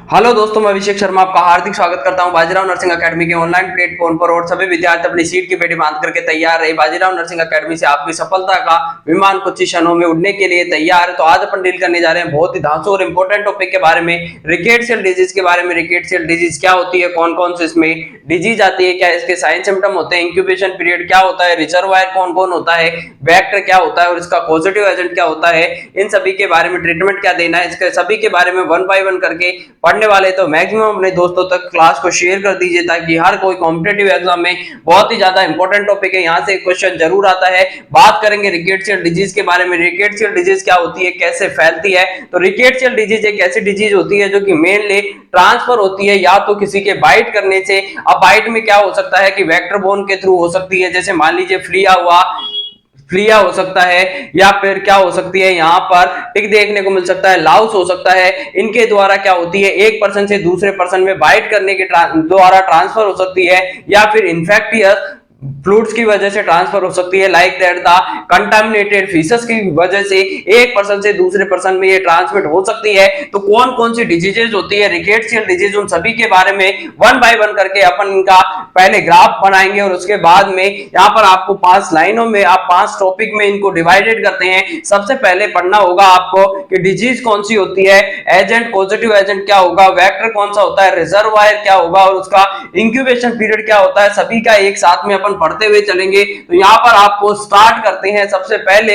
Hello दोस्तों, मैं अभिषेक शर्मा आपका हार्दिक स्वागत करता हूं बाजीराव नर्सिंग एकेडमी के ऑनलाइन प्लेटफॉर्म पर। और सभी विद्यार्थी अपनी सीट की पेटी बांध करके तैयार रहे। बाजीराव नर्सिंग एकेडमी से आपकी सफलता का विमान कुछ ही क्षणों में उड़ने के लिए तैयार है। तो आज अपन डील करने जा रहे हैं बहुत ही धांसू और इंपॉर्टेंट टॉपिक के बारे में, रिकेट्सियल डिजीज के बारे में। रिकेट्सियल डिजीज क्या होती है, कौन कौन से इसमें डिजीज आती है, क्या इसके साइन सिम्टम होते हैं, इंक्यूबेशन पीरियड क्या होता है, रिजर्वायर कौन कौन होता है, वेक्टर क्या होता है और इसका पॉजिटिव एजेंट क्या होता है, इन सभी के बारे में, ट्रीटमेंट क्या देना है, इसके सभी के बारे में वन बाय वन करके पढ़ने वाले। तो मैक्सिमम अपने दोस्तों तक क्लास को शेयर कर दीजिए ताकि हर कोई कॉम्पिटिटिव एग्जाम में बहुत ही ज्यादा इंपॉर्टेंट टॉपिक है, यहाँ से क्वेश्चन जरूर आता है। बात करेंगे रिकेट्सियल डिजीज के बारे में। रिकेट्सियल डिजीज क्या होती है, कैसे फैलती है। तो रिकेट्सियल डिजीज एक ऐसी डिजीज होती है जो कि मेनली ट्रांसफर होती है या तो किसी के बाइट करने से। अब बाइट में क्या हो सकता है कि वेक्टर बोर्न के थ्रू हो सकती है, जैसे मान लीजिए फ्लिया हो सकता है, या फिर क्या हो सकती है, यहाँ पर टिक देखने को मिल सकता है, लाउस हो सकता है। इनके द्वारा क्या होती है, एक पर्सन से दूसरे पर्सन में बाइट करने के द्वारा ट्रांसफर हो सकती है, या फिर इन्फेक्टियस फ्लूइड्स की वजह से ट्रांसफर हो सकती है, like that the contaminated faeces की वजह से एक पर्सन से दूसरे पर्सन में ये ट्रांसमिट हो सकती है। तो कौन कौन सी डिजीजेज होती है रिकेट्सियल डिजीज, उन सभी के बारे में वन बाय वन करके अपन इनका पहले ग्राफ बनाएंगे और उसके बाद में यहाँ पर आपको 5 लाइनों में, आप 5 टॉपिक में इनको डिवाइडेड करते हैं। सबसे पहले पढ़ना होगा आपको कि डिजीज कौन सी होती है, एजेंट, पॉजिटिव एजेंट क्या होगा, वेक्टर कौन सा होता है, रिजर्वायर क्या होगा और उसका इंक्यूबेशन पीरियड क्या होता है। सभी का एक साथ में अपन पढ़ते हुए चलेंगे। तो यहां पर आपको स्टार्ट करते हैं। सबसे पहले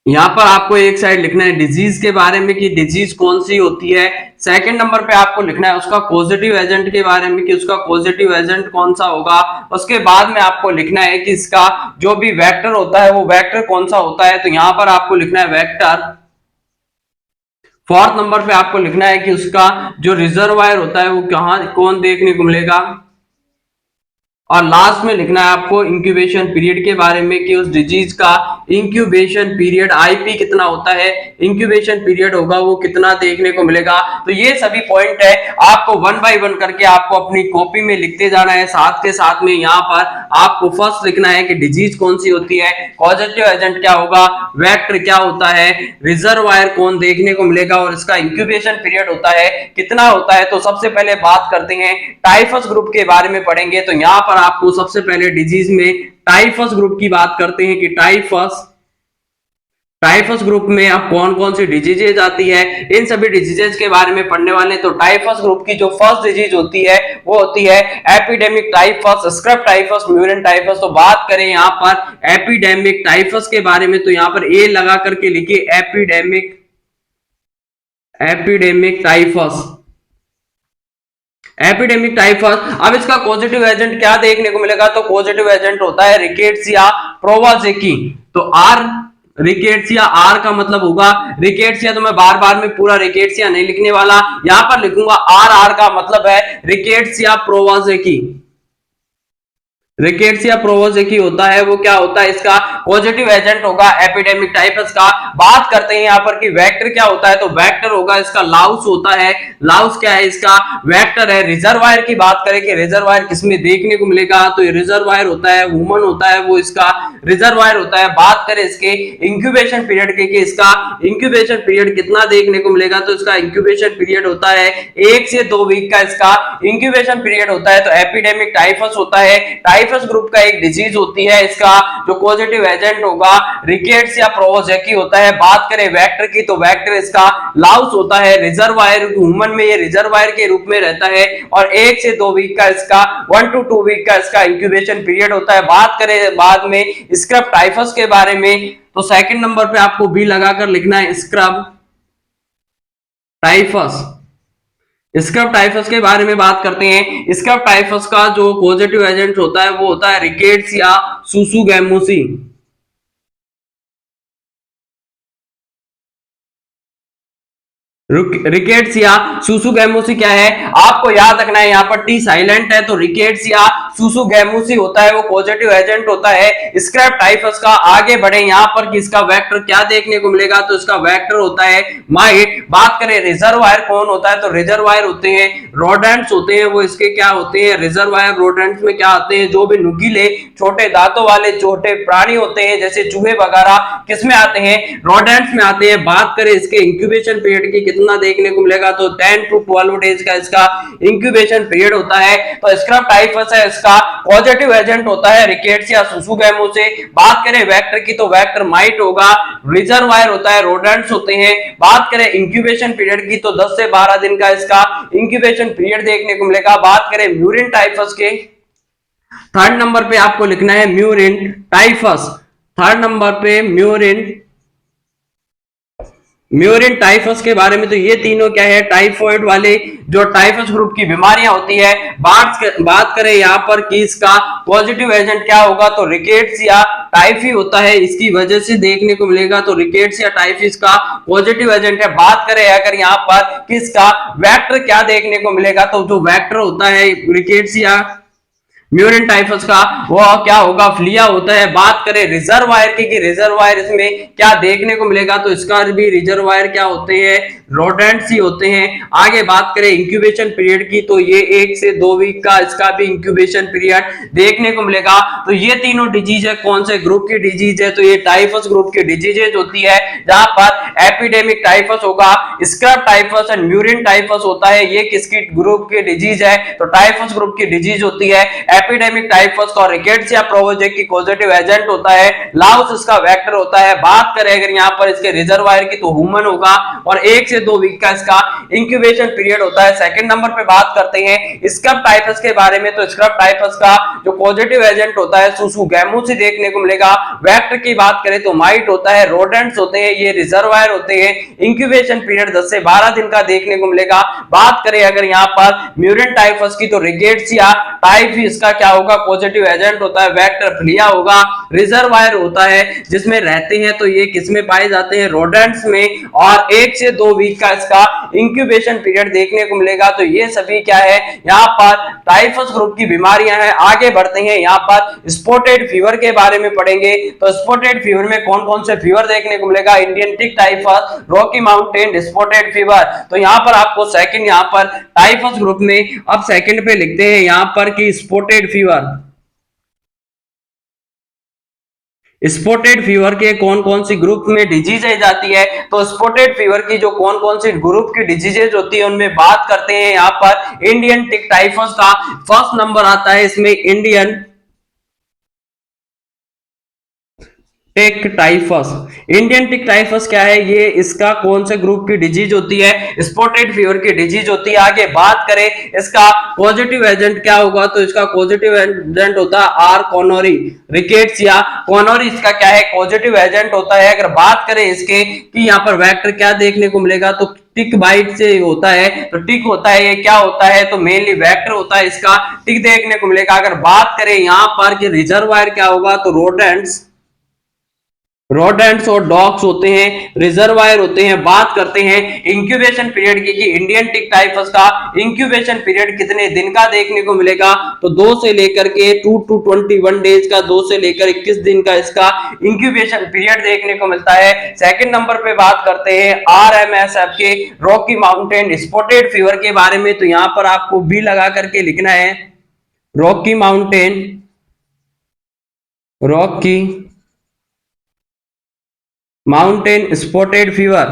यहां पर आपको एक साइड लिखना है डिजीज के बारे में कि डिजीज कौन सी होती है। सेकंड नंबर पे आपको लिखना है उसका पॉजिटिव एजेंट के बारे में कि उसका पॉजिटिव एजेंट कौन सा होगा। उसके बाद में आपको लिखना है कि इसका जो भी वेक्टर होता है वो वेक्टर कौन सा होता है। तो यहां पर आपको लिखना है वेक्टर। फोर्थ नंबर पे आपको लिखना है कि उसका जो रिजर्वायर होता है वो कहां कौन देखने को मिलेगा। और लास्ट में लिखना है आपको इंक्यूबेशन पीरियड के बारे में कि उस डिजीज का इंक्यूबेशन पीरियड आईपी कितना होता है, इंक्यूबेशन पीरियड होगा वो कितना देखने को मिलेगा। तो ये सभी पॉइंट है, आपको वन बाय वन करके आपको अपनी कॉपी में लिखते जाना है। साथ के साथ में यहाँ पर आपको फर्स्ट लिखना है कि डिजीज कौन सी होती है, पॉजिटिव एजेंट क्या होगा, वेक्टर क्या होता है, रिजर्वायर कौन देखने को मिलेगा और इसका इंक्यूबेशन पीरियड होता है कितना होता है। तो सबसे पहले बात करते हैं टाइफस ग्रुप के बारे में पढ़ेंगे। तो यहाँ पर आपको सबसे पहले डिजीज में टाइफस ग्रुप की बात करते हैं कि टाइफस ग्रुप में अब कौन कौन सी डिजीजेज आती है, इन सभी डिजीजेज के बारे में पढ़ने वाले। तो टाइफस ग्रुप की जो फर्स्ट डिजीज होती है वो होती है epidemic typhus, scrub typhus, murine typhus. तो बात करें यहाँ पर एपिडेमिक टाइफस के बारे में, तो यहाँ पर ए लगा करके लिखिए एपिडेमिक टाइफस। Epidemic typhus. अब इसका पॉजिटिव एजेंट क्या देखने को मिलेगा, तो पॉजिटिव एजेंट होता है रिकेट्सिया प्रोवाजेकी। तो रिकेट्सिया, आर का मतलब होगा रिकेट्सिया। तो मैं बार बार में पूरा रिकेट्सिया नहीं लिखने वाला, यहां पर लिखूंगा आर का मतलब है रिकेट्सिया प्रोवाजेकी। रिकेट्सिया प्रोवाजेकी होता है वो क्या होता है, इसका पॉजिटिव एजेंट होगा एपिडेमिक टाइफस का। बात करते हैं यहाँ पर कि वेक्टर क्या होता है, तो वेक्टर होगा इसका लाउस होता है। लाउस क्या है, इसका वेक्टर है। रिजर्वायर की बात करें कि रिजर्वायर किसमें देखने को मिलेगा, तो ये रिजर्वायर होता है ह्यूमन होता है, वो इसका रिजर्वायर होता है। बात करें इसके इंक्यूबेशन पीरियड के कि इसका इंक्यूबेशन पीरियड कितना देखने को मिलेगा, तो इसका इंक्यूबेशन पीरियड होता है 1 से 2 वीक का इसका इंक्यूबेशन पीरियड होता है। तो एपिडेमिक टाइफस होता है, टाइफस ग्रुप का एक डिजीज होती है। इसका जो पॉजिटिव एजेंट होगा रिकेट्सिया प्रोवाजेकी होता है। बात करें वेक्टर की, तो वेक्टर इसका लाउस होता है। रिजर्वायर ह्यूमन में ये रिजर्वायर के रूप में रहता है और 1 से 2 वीक का इसका 1 to 2 वीक का इसका इंक्यूबेशन पीरियड होता है। बात करें बाद में स्क्रब टाइफस के बारे में, तो सेकंड नंबर पे आपको बी लगाकर लिखना है स्क्रब टाइफस। स्क्रब टाइफस के बारे में बात करते हैं। स्क्रब टाइफस का जो पॉजिटिव एजेंट होता है वो होता है रिकेट्सिया सुसुगैमुसी। रिकेट्सिया सुसुगैमुसी क्या है, आपको याद रखना है, यहाँ पर टी साइलेंट है। तो रिकेट्सिया सुसुगैमुसी होता है वो पॉजिटिव एजेंट होता है स्क्रब टाइफस का। आगे बढ़े यहाँ पर कि इसका वेक्टर क्या देखने को मिलेगा, तो इसका वेक्टर होता है माइट। बात करें रिजर्वायर कौन होता है, तो रिजर्वायर होते हैं रोडेंट्स होते हैं, वो इसके क्या होते हैं रिजर्वायर। रोडेंट्स में क्या आते हैं, जो भी नुकीले छोटे दांतों वाले छोटे प्राणी होते हैं जैसे चूहे वगैरह, किसमें आते हैं, रोडेंट्स में आते हैं। बात करें इसके इंक्यूबेशन पीरियड की कितना देखने को मिलेगा, तो 10 to 12 डेज का इसका इंक्यूबेशन पीरियड होता है। तो स्क्रब टाइफस है, इसका पॉजिटिव एजेंट होता है रिकेट्सिया सुसुगैमो से। बात करें वेक्टर की, तो वेक्टर माइट होगा, रिजर्वायर होता है, रोडेंट्स होते हैं। बात करें इंक्यूबेशन पीरियड की, तो 10 से 12 दिन का इसका इंक्यूबेशन पीरियड देखने को मिलेगा। बात करें म्यूरिन टाइफस के, थर्ड नंबर पे आपको लिखना है म्यूरिन टाइफस। थर्ड नंबर पे म्यूरिन टाइफस के बारे में, तो ये तीनों क्या है, टाइफॉइड वाले जो टाइफस ग्रुप की बीमारियां होती है। बात करें यहाँ पर कि इसका पॉजिटिव एजेंट क्या होगा, तो रिकेट्स या टाइफी होता है, इसकी वजह से देखने को मिलेगा। तो रिकेट्स या टाइफी का पॉजिटिव एजेंट है। बात करें अगर यहाँ पर किसका वेक्टर क्या देखने को मिलेगा, तो जो वेक्टर होता है रिकेट्स या म्यूरिन टाइफस का, वो क्या होगा, फ्लिया होता है। बात करें रिजर्वायर की, कि रिजर्वायर इसमें क्या देखने को मिलेगा, तो इसका भी रिजर्वायर क्या होते हैं, रोडेंट्स ही होते हैं। आगे बात करें इंक्यूबेशन पीरियड की, तो ये 1 से 2 वीक का इसका भी इंक्यूबेशन पीरियड देखने को मिलेगा। तो ये तीनों डिजीज है, कौन से ग्रुप की डिजीज है, तो ये टाइफस ग्रुप की डिजीजेज होती है, जहां पर एपिडेमिक टाइफस होगा, scrub typhus and murine typhus होता है। ये किसकी ग्रुप की डिजीज है, तो टाइफस ग्रुप की डिजीज होती है। एपिडेमिक टाइफस का रिकेट्सिया प्रोवोजेक की पॉजिटिव एजेंट होता है, लाउस इसका वेक्टर होता है। बात करें अगर यहाँ पर इसके रिजर्वायर की, तो ह्यूमन होगा, और 1 से 2 वीक का इसका इंक्यूबेशन पीरियड होता है। सेकंड नंबर पे बात करते हैं स्क्रब टाइफस के बारे में, तो स्क्रब टाइफस का जो पॉजिटिव एजेंट होता है सुसुगैमोसी देखने को मिलेगा। वेक्टर की बात करें तो माइट होता है, रोडेंट्स होते हैं, ये रिजर्वायर होते हैं। इंक्यूबेशन पीरियड 10 से 12 दिन का देखने को मिलेगा। बात करें अगर यहाँ पर म्यूरिन टाइफस की, तो रिकेट्सिया टाइफी इसका क्या होगा, पॉजिटिव एजेंट होता है, वेक्टर फ्लिया होगा, रिजर्वायर होता है जिसमें रहते हैं। तो ये किसमें पाए जाते हैं, रोडेंट्स में, और 1 से 2 वीक का इसका इंक्यूबेशन पीरियड देखने को मिलेगा। तो ये सभी क्या है, यहाँ पर टाइफस ग्रुप की बीमारियां हैं। आगे बढ़ते हैं, यहाँ पर स्पॉटेड फीवर के बारे में पढ़ेंगे। तो स्पॉटेड फीवर में कौन कौन से फीवर देखने को मिलेगा, Indian tick typhus, Rocky Mountain spotted fever. तो यहाँ पर आपको सेकंड, यहाँ पर टाइफस ग्रुप में अब सेकंड पे लिखते हैं यहाँ पर कि स्पॉटेड फीवर। स्पॉटेड फीवर के कौन कौन सी ग्रुप में डिजीजेज आती है, तो स्पॉटेड फीवर की जो कौन कौन सी ग्रुप की डिजीजेज होती है उनमें बात करते हैं। यहाँ पर इंडियन टिक टाइफस का फर्स्ट नंबर आता है, इसमें Indian tick typhus. Indian tick typhus क्या है, ये इसका कौन से ग्रुप की डिजीज होती है, स्पॉटेड फीवर की डिजीज होती है। आगे बात करें इसका पॉजिटिव एजेंट क्या होगा, तो इसका पॉजिटिव एजेंट होता है आर कोनोरी रिकेट्स या कोनोरी, इसका क्या है, पॉजिटिव एजेंट होता है। अगर बात करें इसके कि यहाँ पर वेक्टर क्या देखने को मिलेगा, तो टिक बाइट से होता है। तो टिक होता है, ये क्या होता है, तो मेनली वेक्टर होता है, इसका टिक देखने को मिलेगा। अगर बात करें यहाँ पर कि रिजर्वायर क्या होगा, तो रोडेंट्स और डॉग्स होते हैं, रिजर्वायर होते हैं। बात करते हैं इंक्यूबेशन पीरियड की, कि इंडियन टिक टाइफस का इंक्यूबेशन पीरियड कितने दिन का देखने को मिलेगा, तो 2 से लेकर के 2 to 21 डेज का, 2 से लेकर 21 दिन का इसका इंक्यूबेशन पीरियड देखने को मिलता है। सेकंड नंबर पे बात करते हैं RMSF के, रॉकी माउंटेन स्पॉटेड फीवर के बारे में। तो यहां पर आपको बी लगा करके लिखना है, रॉकी माउंटेन स्पॉटेड फीवर।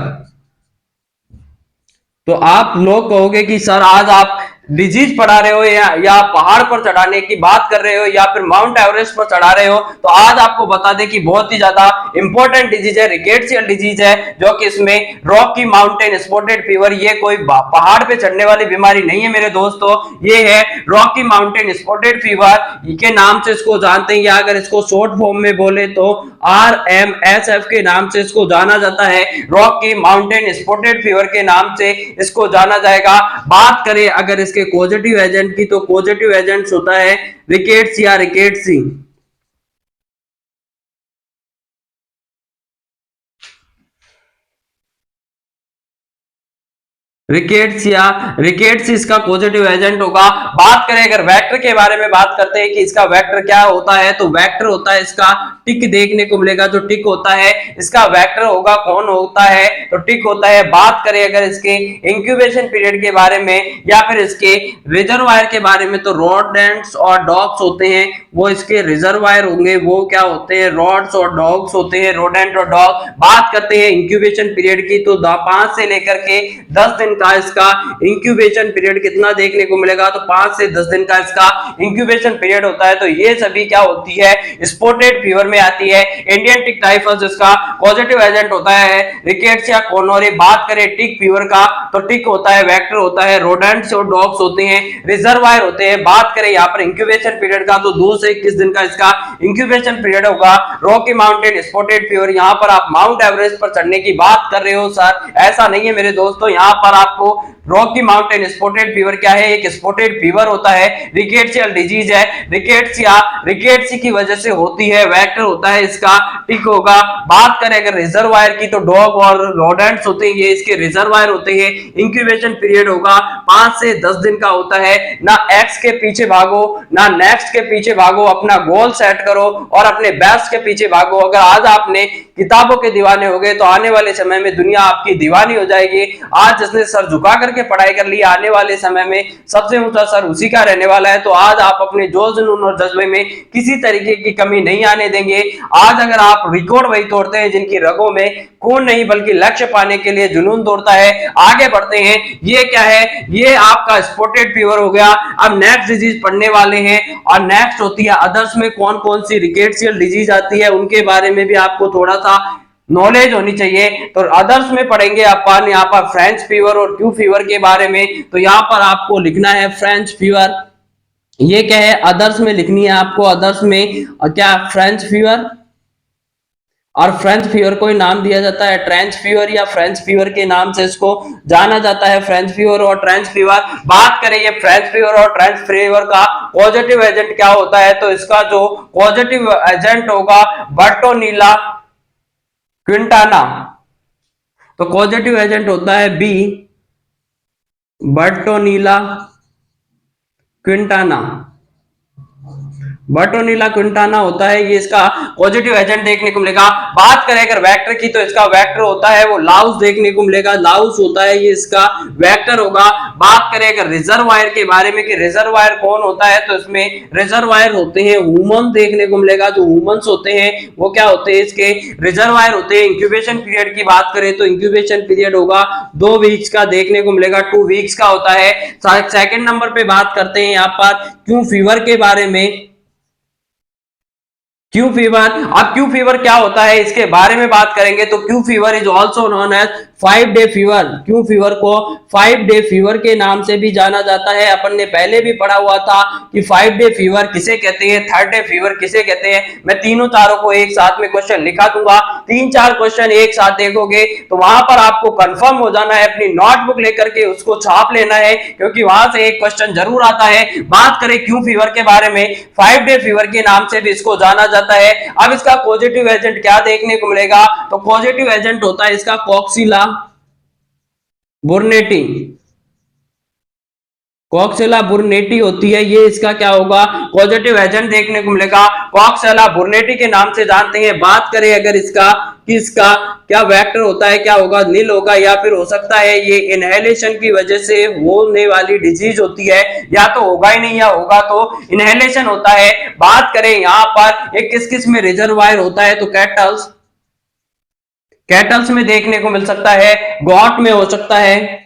तो आप लोग कहोगे कि सर आज आप डिजीज पढ़ा रहे हो या पहाड़ पर चढ़ाने की बात कर रहे हो या फिर माउंट एवरेस्ट पर चढ़ा रहे हो, तो आज आपको बता दें कि बहुत ही ज्यादा इंपॉर्टेंट डिजीज है, रिकेट्सियल डिजीज है, जो कि इसमें रॉकी माउंटेन स्पॉटेड फीवर, ये कोई पहाड़ पे चढ़ने वाली बीमारी नहीं है मेरे दोस्तों, ये है रॉकी माउंटेन स्पॉटेड फीवर के नाम से इसको जानते हैं, या अगर इसको शॉर्ट फॉर्म में बोले तो RMSF के नाम से इसको जाना जाता है, रॉकी माउंटेन स्पॉटेड फीवर के नाम से इसको जाना जाएगा। बात करें अगर इसके पॉजिटिव एजेंट की, तो पॉजिटिव एजेंट्स होता है रिकेट्स या रिकेट्सी। रिकेट्स रिकेट्स इसका पॉजिटिव एजेंट होगा। बात करें अगर वेक्टर के बारे में बात करते हैं कि इसका वेक्टर क्या होता है, तो वेक्टर होता है इसका टिक देखने को मिलेगा। जो टिक होता है इसका वेक्टर होगा। कौन होता है, तो टिक होता है। बात करें अगर इसके इंक्यूबेशन पीरियड के बारे में या फिर इसके रिजर्वायर के बारे में, तो रोडेंट्स और डॉग्स होते हैं वो इसके रिजर्वायर होंगे। वो क्या होते हैं, रॉड्स और डॉग्स होते हैं, रोडेंट और डॉग। बात करते हैं इंक्यूबेशन पीरियड की, तो 5 से लेकर के 10 दिन का इसका इंक्यूबेशन पीरियड कितना देखने को मिलेगा, तो 5 से 10 दिन का इसका इंक्यूबेशन पीरियड होता है। तो ये सभी क्या होती है, स्पॉटेड फीवर में आती है। इंडियन टिक टाइफस इसका पॉजिटिव एजेंट होता है। रिकेट्सिया कोर्नोरी। बात करें टिक फीवर का, तो टिक होता है, वेक्टर होता है, रोडेंट्स और डॉग्स होते हैं, रिजर्वायर होते हैं। बात करें यहाँ पर इंक्यूबेशन पीरियड का, तो 2 से 21 दिन का इसका इंक्यूबेशन पीरियड होगा। रॉकी माउंटेन स्पॉटेड फीवर, यहाँ पर आप माउंट एवरेस्ट पर चढ़ने की बात कर रहे हो सर, ऐसा नहीं है मेरे दोस्तों। यहाँ पर आपको रॉकी माउंटेन स्पॉटेड फीवर क्या है, एक स्पॉटेड फीवर होता है, रिकेट्सियल डिजीज है। रिकेट्सी की वजह से होती है, वेक्टर होता है इसका, टिक होगा। बात करें अगर रिजर्वायर की, तो डॉग और रोडेंट्स होते हैं, ये इसके रिजर्वायर होते हैं। इंक्यूबेशन पीरियड होगा 5 से 10 दिन का होता है। ना एक्स के पीछे भागो ना नेक्स्ट के पीछे भागो, अपना गोल सेट करो और अपने बेस्ट के पीछे भागो। अगर आज आपने किताबों के दीवाने हो गए तो आने वाले समय में दुनिया आपकी दीवानी हो जाएगी। आज जिसने सर झुका करके पढ़ाई कर ली, आने वाले समय में सबसे ऊंचा सर उसी का रहने वाला है। तो आज आप अपने जोश जुनून और जज्बे में किसी तरीके की कमी नहीं आने देंगे। आज अगर आप रिकॉर्ड वही तोड़ते हैं जिनकी रगों में खून नहीं बल्कि लक्ष्य पाने के लिए जुनून दौड़ता है, आगे बढ़ते हैं। ये क्या है, ये आपका स्पॉटेड फीवर हो गया। अब नेक्स्ट डिजीज पढ़ने वाले हैं और नेक्स्ट होती है अदर्स में कौन कौन सी रिकेट्सियल डिजीज आती है, उनके बारे में भी आपको थोड़ा सा नॉलेज होनी चाहिए। तो अदर्स में पढ़ेंगे अपन यहाँ पर फ्रेंच फीवर और क्यू फीवर के बारे में। तो यहाँ पर आपको लिखना है फ्रेंच फीवर, ये क्या है अदर्स में लिखनी है आपको। अदर्स में क्या, फ्रेंच फीवर, और फ्रेंच फीवर को ही नाम दिया जाता है ट्रेंच फीवर या फ्रेंच फीवर के नाम से इसको जाना जाता है, फ्रेंच फीवर और ट्रेंच फीवर। बात करें ये फ्रेंच फीवर और ट्रेंच फीवर का पॉजिटिव एजेंट क्या होता है, तो इसका जो पॉजिटिव एजेंट होगा बर्टोनीला क्विंटाना। तो पॉजिटिव एजेंट होता है बी, बर्टोनीला क्विंटाना। बर्टोनीला क्विंटाना होता है, ये इसका पॉजिटिव एजेंट देखने को मिलेगा। बात करें अगर वेक्टर की, तो इसका वेक्टर होता है वो लाउस देखने को मिलेगा। लाउस होता है ये इसका वेक्टर होगा। बात करें अगर रिजर्वायर के बारे में कि रिजर्वायर कौन होता है, तो इसमें रिजर्वायर होते हैं ह्यूमन देखने को मिलेगा। जो ह्यूमंस होते हैं वो क्या होते हैं, इसके रिजर्वायर होते हैं। इंक्यूबेशन पीरियड की बात करें तो इंक्यूबेशन पीरियड होगा 2 वीक्स का देखने को मिलेगा, 2 वीक्स का होता है। सेकंड नंबर पे बात करते हैं यहाँ पर क्यू फीवर के बारे में। क्यू फीवर, अब क्यू फीवर क्या होता है इसके बारे में बात करेंगे। तो Q fever is also known as 5 day fever. Q fever को 5 डे फीवर के नाम से भी जाना जाता है। अपन ने पहले भी पढ़ा हुआ था कि 5 डे फीवर किसे कहते हैं, 3rd डे फीवर किसे कहते हैं। मैं तीनों चारों को एक साथ में क्वेश्चन लिखा दूंगा, 3-4 क्वेश्चन एक साथ देखोगे तो वहां पर आपको कंफर्म हो जाना है, अपनी नोटबुक लेकर के उसको छाप लेना है, क्योंकि वहां से एक क्वेश्चन जरूर आता है। बात करें क्यू फीवर के बारे में, 5 डे फीवर के नाम से भी इसको जाना जाता है। अब इसका पॉजिटिव एजेंट क्या देखने को मिलेगा, तो पॉजिटिव एजेंट होता है इसका कॉक्सिला बुर्नेटी। कॉक्सिला बुर्नेटी होती है, ये इसका क्या होगा, पॉजिटिव एजेंट देखने को मिलेगा। कॉक्सिला बुर्नेटी के नाम से जानते हैं। बात करें अगर इसका कि इसका क्या वेक्टर होता है, क्या होगा, नील होगा, या फिर हो सकता है ये इनहेलेशन की वजह से होने वाली डिजीज होती है, या तो होगा ही नहीं या होगा तो इनहेलेशन होता है। बात करें यहाँ पर एक किस किस में रिजर्वायर होता है, तो कैटल्स में देखने को मिल सकता है, गॉट में हो सकता है,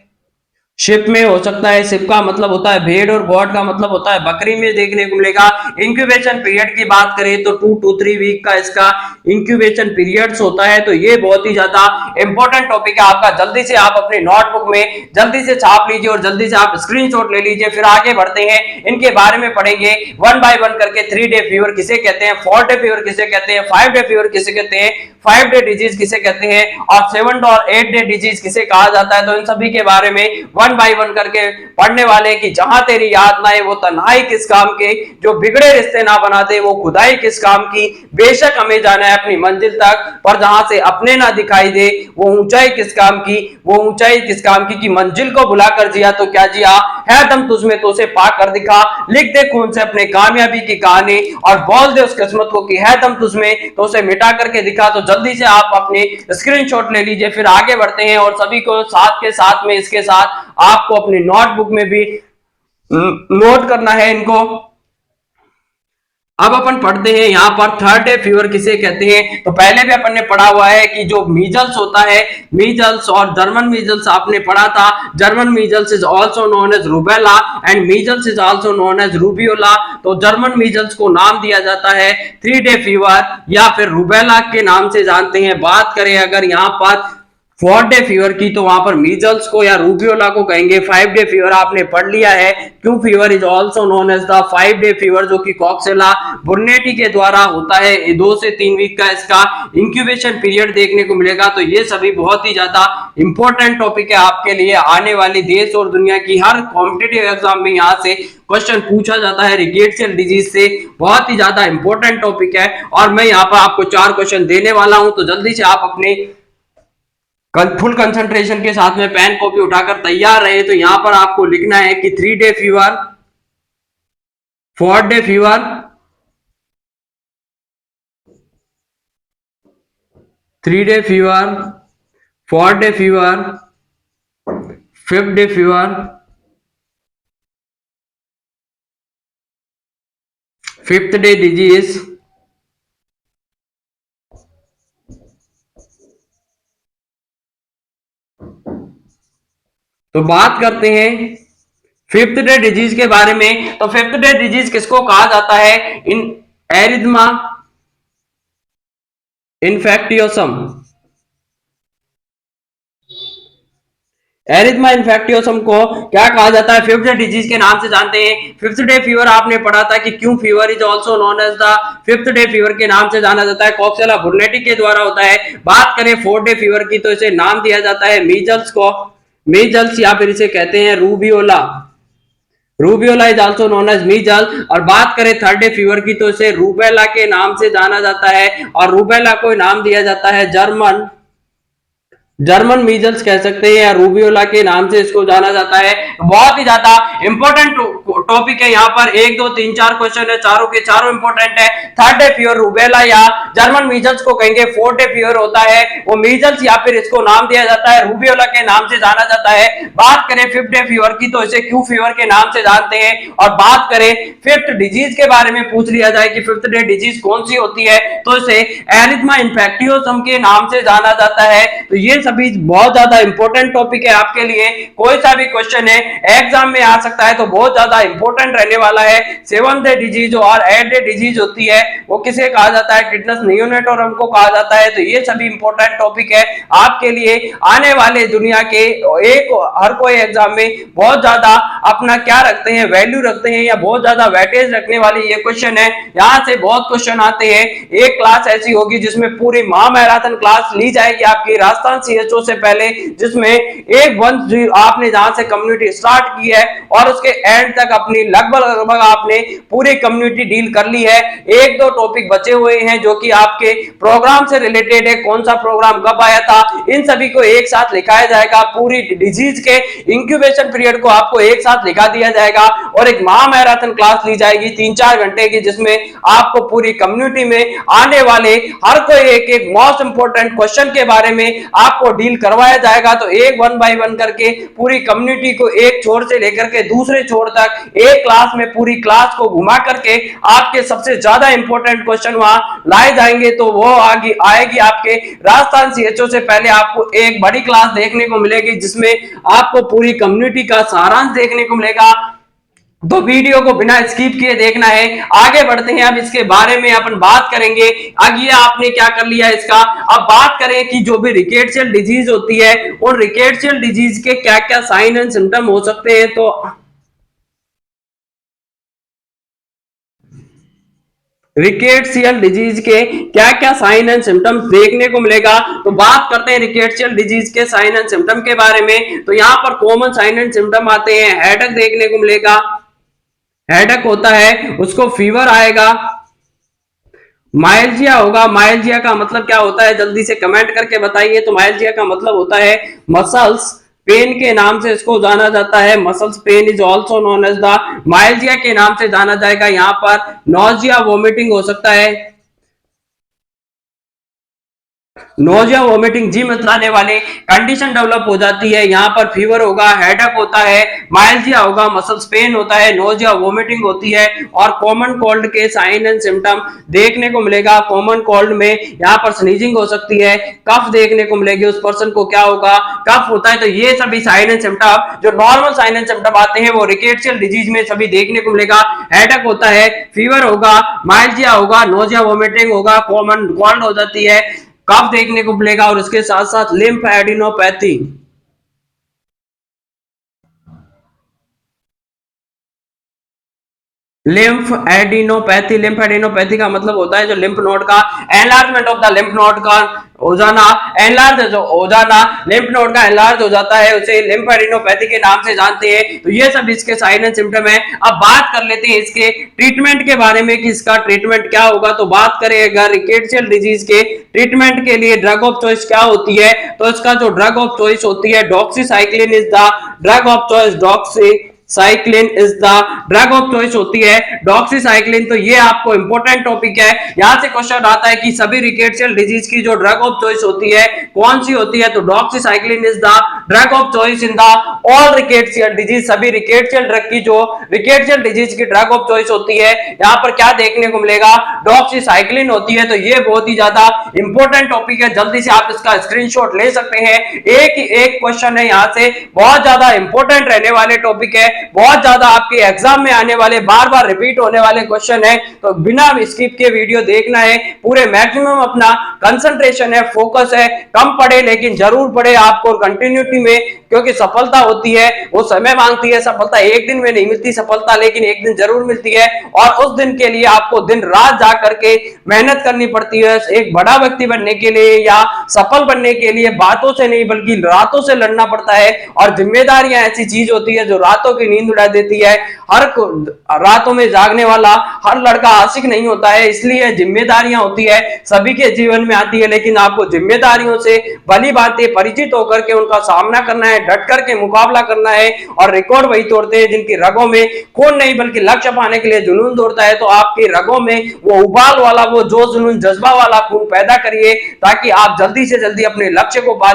शिप में हो सकता है। शिप का मतलब होता है भेड़ और गॉट का मतलब होता है बकरी में देखने को मिलेगा। इंक्यूबेशन पीरियड की बात करें तो 2 to 3 वीक का इसका इंक्यूबेशन पीरियड्स होता है। तो ये बहुत ही ज्यादा इंपॉर्टेंट टॉपिक है आपका। जल्दी से आप अपने नोटबुक में जल्दी से छाप लीजिए और जल्दी से आप स्क्रीनशॉट ले लीजिए। फिर आगे बढ़ते हैं, इनके बारे में पढ़ेंगे 1 by 1 करके। 3 डे फीवर किसे कहते हैं, 4 डे फीवर किसे कहते हैं, 5 डे फीवर किसे कहते हैं, 5 डे डिजीज किसे कहते हैं, और 7 और 8 डे डिजीज किसे कहा जाता है। तो इन सभी के बारे में 1 वन बाय वन करके पढ़ने वाले कि जहां तेरी याद ना आए वो तन्हाई किस काम के, जो बिगड़े रिश्ते ना बना दे वो खुदाई किस काम की, बेशक हमें जाना है अपनी मंजिल तक पर जहां से अपने ना दिखाई दे वो ऊंचाई किस काम की, वो ऊंचाई किस काम की कि मंजिल को भुलाकर जिया तो क्या जिया, है दम तुझमें तो उसे पा कर दिखा, लिख दे खून से अपने कामयाबी की कहानी और बोल दे उस किस्मत को कि है दम तुझमें तो उसे मिटा करके दिखा। तो जल्दी से आप अपने स्क्रीनशॉट ले लीजिए, फिर आगे बढ़ते हैं और सभी को साथ के साथ में इसके साथ आपको अपनी नोटबुक में भी नोट करना है इनको। अब अपन पढ़ते हैं यहाँ पर थर्ड डे फीवर किसे कहते हैं। तो पहले भी अपन ने पढ़ा हुआ है कि जो मीजल्स होता है, मीजल्स और जर्मन मीजल्स आपने पढ़ा था। German measles is also known as rubella and measles is also known as rubeola. तो जर्मन मीजल्स को नाम दिया जाता है 3 डे फीवर या फिर रूबेला के नाम से जानते हैं। बात करें अगर यहाँ पर 4 डे फीवर की तो वहां पर मीजल्स को या रूबियोला को कहेंगे। 5 डे फीवर आपने पढ़ लिया है, Q fever is also known as the 5 day fever, जो कि कॉक्सेला बुर्नेटी के द्वारा होता है। 2 से 3 वीक का इसका इंक्यूबेशन पीरियड देखने को मिलेगा। तो ये सभी बहुत ही ज्यादा इंपॉर्टेंट टॉपिक है आपके लिए, आने वाली देश और दुनिया की हर कॉम्पिटिटिव एग्जाम में यहाँ से क्वेश्चन पूछा जाता है रिकेट्सियल डिजीज से। बहुत ही ज्यादा इंपॉर्टेंट टॉपिक है और मैं यहाँ पर आपको 4 क्वेश्चन देने वाला हूं। तो जल्दी से आप अपने फुल कंसंट्रेशन के साथ में पेन कॉपी उठाकर तैयार रहे। तो यहां पर आपको लिखना है कि 3 day fever, 4 day fever, 3 day fever, 4 day fever, 5 day fever, 5th day disease, तो बात करते हैं 5th डे डिजीज के बारे में। तो 5th डे डिजीज किसको कहा जाता है? इन एरिथमा इन्फेक्टियोसम। एरिथमा इन्फेक्टियोसम को क्या कहा जाता है? 5th डे डिजीज के नाम से जानते हैं। 5th डे फीवर आपने पढ़ा था कि Q fever is also known as the 5th day fever के नाम से जाना जाता है, कॉक्सेला बुर्नेटी के द्वारा होता है। बात करें 4 डे फीवर की तो इसे नाम दिया जाता है मीजल्स को, मीजल्स या फिर इसे कहते हैं rubeola, rubeola is also known as measle. और बात करें 3rd डे फीवर की तो इसे रूबेला के नाम से जाना जाता है और रूबेला को नाम दिया जाता है जर्मन मीजल्स कह सकते हैं या रूबियोला के नाम से इसको जाना जाता है। बहुत ही ज्यादा इंपॉर्टेंट टॉपिक है, यहाँ पर 1 2 3 4 क्वेश्चन है, चारों के चारों इंपॉर्टेंट है। 3rd डे फीवर रूबेला या जर्मन मीजल्स को कहेंगे। 4th डे फीवर होता है वो मीजल्स या फिर इसको नाम दिया जाता है रूबियोला के नाम से जाना जाता है। बात करें 5th डे फीवर की तो इसे क्यू फीवर के नाम से जानते हैं। और बात करें 5th डिजीज के बारे में पूछ लिया जाए कि 5th डे डिजीज कौन सी होती है तो इसे एरिथमा इन्फेक्टियोसम के नाम से जाना जाता है। तो ये सभी बहुत ज्यादा इंपॉर्टेंट टॉपिक है आपके लिए, कोई सा भी क्वेश्चन है एग्जाम में आ सकता है तो बहुत ज्यादा इंपॉर्टेंट रहने वाला है। 7th डे डिजीज और 8th डे डिजीज होती है वो किसे कहा जाता है? टिटनस नियोनेटोरम को कहा जाता है। तो ये सभी इंपॉर्टेंट टॉपिक है आपके लिए, आने वाले दुनिया के हर कोई एग्जाम में बहुत ज्यादा अपना क्या रखते हैं, वैल्यू रखते हैं या बहुत ज्यादा वेटेज रखने वाली ये क्वेश्चन है। यहाँ से बहुत क्वेश्चन आते हैं। एक क्लास ऐसी होगी जिसमें पूरी महामैराथन क्लास ली जाएगी आपकी राजस्थान सीएचओ से पहले, जिसमें एक वंश आपने जहां से कम्युनिटी स्टार्ट की है और उसके एंड तक अपनी लगभग आपने पूरी कम्युनिटी डील कर ली है। 1 2 टॉपिक बचे हुए हैं जो कि आपके प्रोग्राम से रिलेटेड है, कौन सा प्रोग्राम कब आया था, इन सभी को एक साथ लिखाया जाएगा। पूरी डिजीज के इंक्यूबेशन पीरियड को आपको एक साथ लिखा दिया जाएगा और एक महामैराथन क्लास ली जाएगी 3-4 घंटे की, जिसमें आपको पूरी कम्युनिटी में आने वाले हर कोई एक मोस्ट इंपोर्टेंट क्वेश्चन के बारे में आपको डील करवाया जाएगा। तो एक 1 बाय 1 करके पूरी कम्युनिटी को एक छोर से लेकर के दूसरे छोर तक एक क्लास में पूरी क्लास को घुमा करके आपके सबसे ज्यादा इंपॉर्टेंट क्वेश्चन वहां लाए जाएंगे। तो वो आगे आएगी आपके राजस्थान सीएचओ से पहले आपको एक बड़ी क्लास देखने को मिलेगी जिसमें आपको पूरी कम्युनिटी का सारांश देखने को मिलेगा। तो वीडियो को बिना स्किप किए देखना है। आगे बढ़ते हैं, अब इसके बारे में अपन बात करेंगे। आगे आपने क्या कर लिया इसका, अब बात करें कि जो भी रिकेट्सियल डिजीज होती है उन रिकेट्सियल डिजीज के क्या क्या साइन एंड सिम्टम हो सकते हैं। तो रिकेट्सियल डिजीज के क्या क्या साइन एंड सिम्टम्स देखने को मिलेगा। तो बात करते हैं रिकेट्सियल डिजीज के साइन एंड सिम्टम के बारे में। तो यहाँ पर कॉमन साइन एंड सिम्टम आते हैं, हेडेक देखने को मिलेगा, हेडेक होता है, उसको फीवर आएगा, माइल्जिया होगा। माइल्जिया का मतलब क्या होता है जल्दी से कमेंट करके बताइए। तो माइल्जिया का मतलब होता है मसल्स पेन के नाम से इसको जाना जाता है, muscles pain is also known as the myalgia के नाम से जाना जाएगा। यहाँ पर नोजिया वोमिटिंग हो सकता है, नोजिया वोमिटिंग जी मितलाने वाले कंडीशन डेवलप हो जाती है। यहाँ पर फीवर होगा, हेडेक होता है, माइल्जिया होगा, मसल्स पेन होता है, नोजिया वोमिटिंग होती है और कॉमन कोल्ड के साइन एंड सिम्टम देखने को मिलेगा। कॉमन कोल्ड में यहाँ पर स्नीजिंग हो सकती है, कफ देखने को मिलेगी, उस पर्सन को क्या होगा, कफ होता है। तो ये सभी साइन एंड सिम्टम जो नॉर्मल साइन एंड सिम्टम आते हैं वो रिकेट्सियल डिजीज में सभी देखने को मिलेगा। हेडेक होता है, फीवर होगा, माइल्जिया होगा, नोजिया वोमिटिंग होगा, कॉमन कोल्ड हो जाती है, कफ देखने को मिलेगा और इसके साथ साथ लिम्फ एडिनोपैथी। लिम्फ एडिनोपैथी का मतलब होता है जो लिम्फ नोड का enlargement of the lymph node का हो जाना, एनलार्ज हो जाना, लिम्फ नोड का एनलार्ज हो जाता है, उसे लिम्फ एडिनोपैथी के नाम से जानते हैं। तो ये सब इसके साइन एंड सिम्टम है। अब बात कर लेते हैं इसके ट्रीटमेंट के बारे में कि इसका ट्रीटमेंट क्या होगा। तो बात करें अगर रिकेट्सियल डिजीज के ट्रीटमेंट के लिए ड्रग ऑफ चॉइस क्या होती है, तो इसका जो ड्रग ऑफ चॉइस होती है doxycycline is the drug of choice. Doxycycline is the drug of choice होती है डॉक्सीसाइक्लिन। तो ये आपको इंपॉर्टेंट टॉपिक है, यहां से क्वेश्चन आता है कि सभी रिकेट्सियल डिजीज की जो ड्रग ऑफ चॉइस होती है कौन सी होती है। तो doxycycline is the drug of choice in the all rickettsial disease. सभी रिकेट्सियल ड्रग की जो रिकेट्सियल डिजीज की ड्रग ऑफ चॉइस होती है यहाँ पर क्या देखने को मिलेगा, डॉक्सीसाइक्लिन होती है। तो ये बहुत ही ज्यादा इंपॉर्टेंट टॉपिक है, जल्दी से आप इसका स्क्रीनशॉट ले सकते हैं। एक क्वेश्चन है यहाँ से, बहुत ज्यादा इंपॉर्टेंट रहने वाले टॉपिक है, बहुत ज्यादा आपके एग्जाम में आने वाले बार बार रिपीट होने वाले क्वेश्चन है। तो बिना स्किप के वीडियो देखना है, पूरे मैक्सिमम अपना कंसंट्रेशन है, फोकस है, कम पढ़े लेकिन जरूर पढ़े आपको कंटिन्यूटी में, क्योंकि सफलता होती है वो समय मांगती है। सफलता एक दिन में नहीं मिलती सफलता, लेकिन एक दिन जरूर मिलती है और उस दिन के लिए आपको दिन रात जा करके मेहनत करनी पड़ती है। एक बड़ा व्यक्ति बनने के लिए या सफल बनने के लिए बातों से नहीं बल्कि रातों से लड़ना पड़ता है। और जिम्मेदारियां ऐसी चीज होती है जो रातों की नींद उड़ा देती है। हर रातों में जागने वाला हर लड़का आशिक नहीं होता है, इसलिए जिम्मेदारियां होती है सभी के जीवन में आती है, लेकिन आपको जिम्मेदारियों से भली बातें परिचित होकर के उनका सामना करना है, डट करके मुकाबला करना है। और रिकॉर्ड वही तोड़ते हैं जिनकी रगों में खून नहीं बल्कि लक्ष्य पाने के लिए जुनून दौड़ता है। तो आपकी रगों में वो उबाल वाला, वो जोश जुनून जज्बा वाला खून पैदा करिए ताकि आप जल्दी से जल्दी अपने लक्ष्य को पा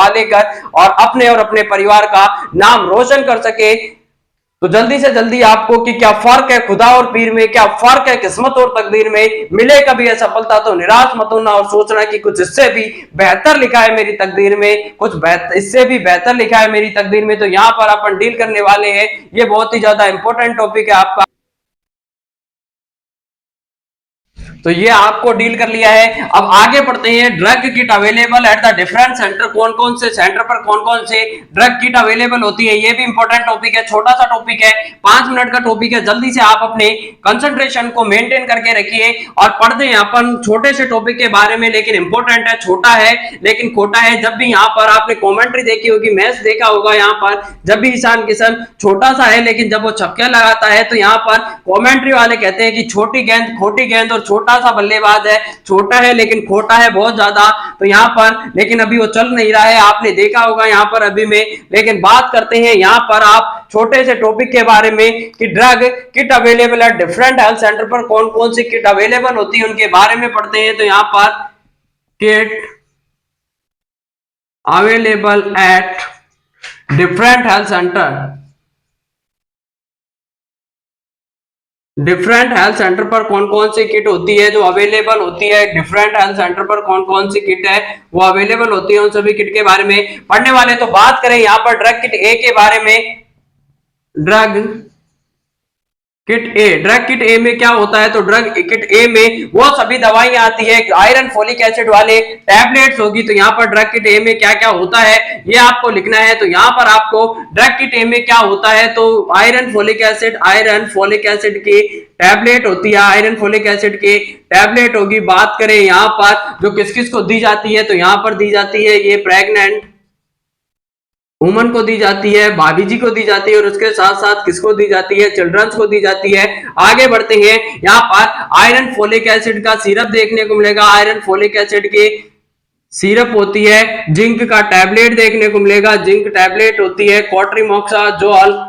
लेकर और अपने परिवार का नाम रोशन कर सके। तो जल्दी से जल्दी आपको कि क्या फर्क है खुदा और पीर में, क्या फर्क है किस्मत और तकदीर में, मिले कभी है सफलता तो निराश मत होना और सोचना कि कुछ इससे भी बेहतर लिखा है मेरी तकदीर में, कुछ इससे भी बेहतर लिखा है मेरी तकदीर में। तो यहाँ पर अपन डील करने वाले हैं, ये बहुत ही ज्यादा इंपॉर्टेंट टॉपिक है आपका। तो ये आपको डील कर लिया है। अब आगे बढ़ते हैं, drug kit available at the different centre, कौन कौन से सेंटर पर कौन कौन से ड्रग किट अवेलेबल होती है, ये भी इंपॉर्टेंट टॉपिक है। छोटा सा टॉपिक है, 5 मिनट का टॉपिक है, जल्दी से आप अपने कंसंट्रेशन को मेंटेन करके रखिए और पढ़ते हैं अपन छोटे से टॉपिक के बारे में, लेकिन इंपॉर्टेंट है, छोटा है लेकिन खोटा है। जब भी यहाँ पर आपने कॉमेंट्री देखी होगी, मैच देखा होगा, यहाँ पर जब भी ईशान किशन छोटा सा है लेकिन जब वो छक्के लगाता है तो यहाँ पर कॉमेंट्री वाले कहते हैं कि छोटी गेंद खोटी गेंद और छोटा सा बल्लेबाज है, छोटा है लेकिन खोटा है बहुत ज्यादा। तो यहाँ पर लेकिन अभी वो चल नहीं रहा है, आपने देखा होगा यहाँ पर अभी में। लेकिन बात करते हैं यहाँ पर आप छोटे से टॉपिक के बारे में कि ड्रग किट अवेलेबल है डिफरेंट हेल्थ सेंटर पर, कौन कौन सी किट अवेलेबल होती है उनके बारे में पढ़ते हैं। तो यहाँ पर kit available at different health centre, different health centre पर कौन कौन सी किट होती है जो अवेलेबल होती है, डिफरेंट हेल्थ सेंटर पर कौन कौन सी किट है वो अवेलेबल होती है, उन सभी किट के बारे में पढ़ने वाले। तो बात करें यहाँ पर ड्रग किट ए के बारे में, ड्रग किट ए, ड्रग किट ए में क्या होता है, तो ड्रग किट ए में वो सभी दवाइयां आती है, आयरन फोलिक एसिड वाले टैबलेट्स होगी। तो यहाँ पर ड्रग किट ए में क्या क्या होता है ये आपको लिखना है। तो यहाँ पर आपको ड्रग किट ए में क्या होता है, तो आयरन फोलिक एसिड की टैबलेट होती है, आयरन फोलिक एसिड की टैबलेट होगी। बात करें यहाँ पर जो किस किस को दी जाती है, तो यहाँ पर दी जाती है ये प्रेग्नेंट वुमन को दी जाती है, भाभी जी को दी जाती है, और उसके साथ साथ किसको दी जाती है, चिल्ड्रंस को दी जाती है। आगे बढ़ते हैं, यहाँ पर आयरन फोलिक एसिड का सिरप देखने को मिलेगा, आयरन फोलिक एसिड की सिरप होती है। जिंक का टैबलेट देखने को मिलेगा, जिंक टैबलेट होती है। कोट्रिमोक्साजोल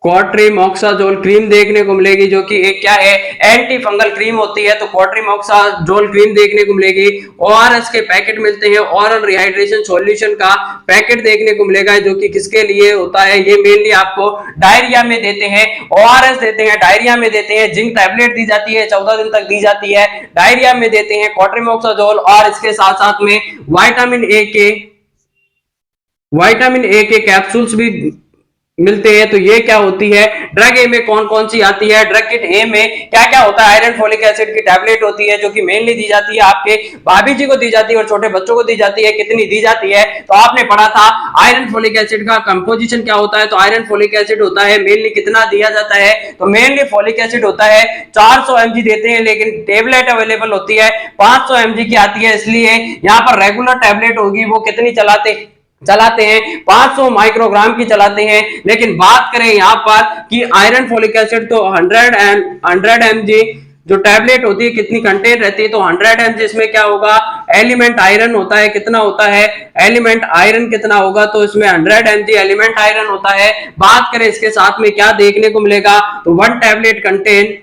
क्वाट्रीमोक्साजोल क्रीम देखने को मिलेगी, जो कि एक क्या है, एंटी फंगल क्रीम होती है। तो क्वाट्रीमोक्साजोल क्रीम देखने को मिलेगी। ओआरएस के पैकेट मिलते हैं, ओरल रिहाइड्रेशन सॉल्यूशन का पैकेट देखने को मिलेगा, जो कि किसके लिए होता है, ये मेनली आपको डायरिया में देते हैं। ओआरएस देते हैं, डायरिया में देते हैं। जिंक टैबलेट दी जाती है, 14 दिन तक दी जाती है, डायरिया में देते हैं क्वाट्रीमोक्साजोल। और इसके साथ साथ में विटामिन ए के कैप्सूल्स भी मिलते हैं। तो ये क्या होती है, ड्रग ए में कौन कौन सी आती है, ड्रग किट ए में क्या क्या होता है, आयरन फोलिक एसिड की टैबलेट होती है, जो कि मेनली दी जाती है आपके भाभी जी को दी जाती है और छोटे बच्चों को दी जाती है। कितनी दी जाती है, तो आपने पढ़ा था आयरन फोलिक एसिड का कंपोजिशन क्या होता है। तो आयरन फोलिक एसिड होता है मेनली कितना दिया जाता है, तो मेनली फोलिक एसिड होता है 400 mg देते हैं, लेकिन टेबलेट अवेलेबल होती है 500 mg की आती है। इसलिए यहाँ पर रेगुलर टैबलेट होगी वो कितनी चलाते हैं, 500 माइक्रोग्राम की चलाते हैं। लेकिन बात करें यहाँ पर कि आयरन फोलिक एसिड तो 100 mg जो टैबलेट होती है कितनी कंटेंट रहती है, तो 100 mg इसमें क्या होगा, एलिमेंट आयरन होता है। कितना होता है, एलिमेंट आयरन कितना होगा, तो इसमें 100 mg एलिमेंट आयरन होता है। बात करें इसके साथ में क्या देखने को मिलेगा, तो 1 tablet contain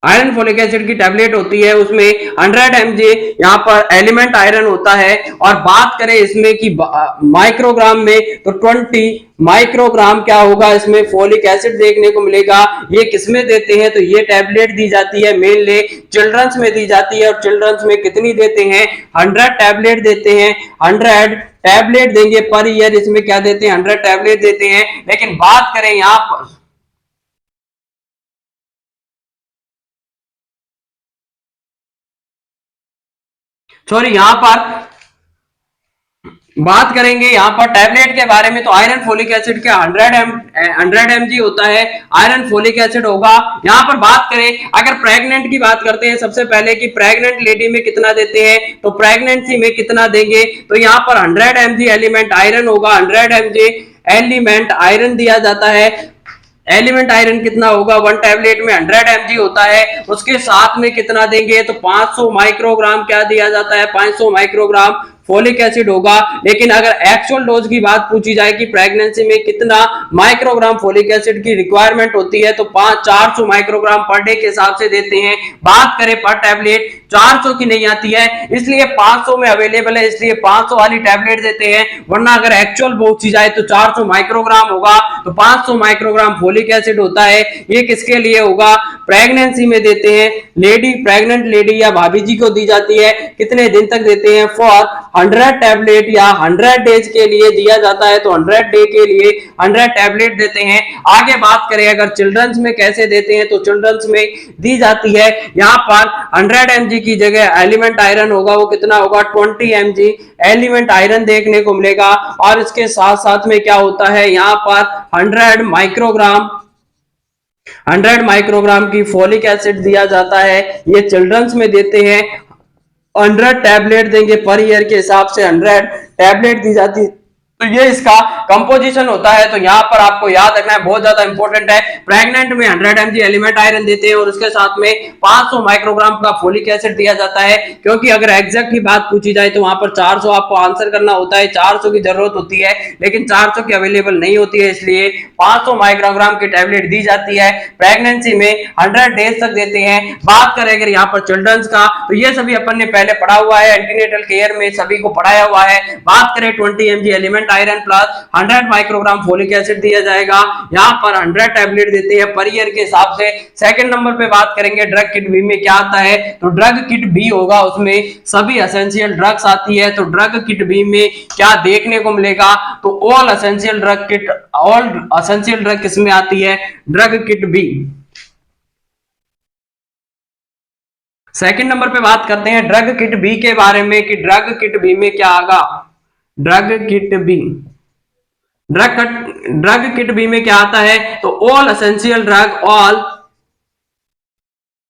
iron folic acid की टैबलेट होती है, उसमें 100 mg यहाँ पर एलिमेंट आयरन होता है। और बात करें इसमें कि माइक्रोग्राम में, तो 20 माइक्रोग्राम क्या होगा, इसमें फोलिक एसिड देखने को मिलेगा। ये किसमें देते हैं, तो ये टैबलेट दी जाती है मेनली चिल्ड्रंस में दी जाती है। और चिल्ड्रंस में कितनी देते हैं, 100 टैबलेट देते हैं, 100 टैबलेट देंगे पर ईयर। इसमें क्या देते हैं, 100 टैबलेट देते हैं। लेकिन बात करें यहाँ पर यहाँ पर बात करेंगे यहाँ पर टैबलेट के बारे में, तो आयरन फोलिक एसिड का 100 mg होता है, आयरन फोलिक एसिड होगा। यहाँ पर बात करें अगर प्रेग्नेंट की बात करते हैं सबसे पहले कि प्रेग्नेंट लेडी में कितना देते हैं, तो प्रेगनेंसी में कितना देंगे, तो यहाँ पर 100 mg एलिमेंट आयरन होगा, 100 mg एलिमेंट आयरन दिया जाता है। एलिमेंट आयरन कितना होगा, 1 टैबलेट में 100 mg होता है। उसके साथ में कितना देंगे, तो 500 माइक्रोग्राम क्या दिया जाता है, 500 माइक्रोग्राम फोलिक एसिड होगा। लेकिन अगर एक्चुअल डोज की बात पूछी जाए कि प्रेगनेंसी में कितना माइक्रोग्राम फोलिक एसिड की रिक्वायरमेंट होती है, तो 400 माइक्रोग्राम पर डे के हिसाब से देते हैं। बात करें पर टैबलेट 400 की नहीं आती है, इसलिए 500 में अवेलेबल है, इसलिए 500 वाली टैबलेट देते हैं। वरना अगर एक्चुअल पूछी जाए तो 400 माइक्रोग्राम होगा, तो 500 माइक्रोग्राम फोलिक एसिड होता है। ये किसके लिए होगा, प्रेगनेंसी में देते हैं। लेडी, प्रेग्नेंट लेडी या भाभी जी को दी जाती है। कितने दिन तक देते हैं, फॉर 100 टैबलेट या 100 डेज के लिए दिया जाता है। तो 100 डे के लिए 100 टैबलेट देते हैं। आगे बात करें अगर चिल्ड्रंस में कैसे देते हैं, तो चिल्ड्रंस में दी जाती है यहाँ पर 100 mg की जगह एलिमेंट आयरन होगा, वो कितना होगा, 20 mg एलिमेंट आयरन देखने को मिलेगा। और इसके साथ साथ में क्या होता है, यहाँ पर 100 माइक्रोग्राम की फोलिक एसिड दिया जाता है। ये चिल्ड्रंस में देते हैं। 100 टैबलेट देंगे पर ईयर के हिसाब से 100 टैबलेट दी जाती है। तो ये इसका कंपोजिशन होता है। तो यहाँ पर आपको याद रखना है, बहुत ज्यादा इंपॉर्टेंट है। प्रेग्नेंट में 100 mg एलिमेंट आयरन देते हैं और उसके साथ में 500 माइक्रोग्राम का फोलिक एसिड दिया जाता है। क्योंकि अगर एग्जैक्ट ही बात पूछी जाए तो वहां पर 400 आपको आंसर करना होता है, 400 की जरूरत होती है, लेकिन 400 की अवेलेबल नहीं होती है, इसलिए 500 माइक्रोग्राम की टैबलेट दी जाती है। प्रेगनेंसी में 100 डेज तक देते हैं। बात करें अगर यहाँ पर चिल्ड्रंस का, तो ये सभी अपन ने पहले पढ़ा हुआ है, एंटीनेटल केयर में सभी को पढ़ाया हुआ है। बात करें 20 mg element iron plus 100 microgram folic acid दिया जाएगा। यहाँ पर 100 टैबलेट देते हैं पर ईयर के हिसाब से। सेकंड नंबर पे बात करेंगे ड्रग किट बी में क्या आता है, तो ड्रग किट बी होगा, उसमें सभी एसेंशियल ड्रग्स आती है। तो ड्रग किट बी में क्या देखने को मिलेगा, तो all essential drug kit, all essential drug किसमें आती है, drug kit B. Second number पे बात करते हैं ड्रग किट बी के बारे में कि ड्रग किट बी में क्या आगा, drug kit B, drug kit B में क्या आता है, तो all essential drug,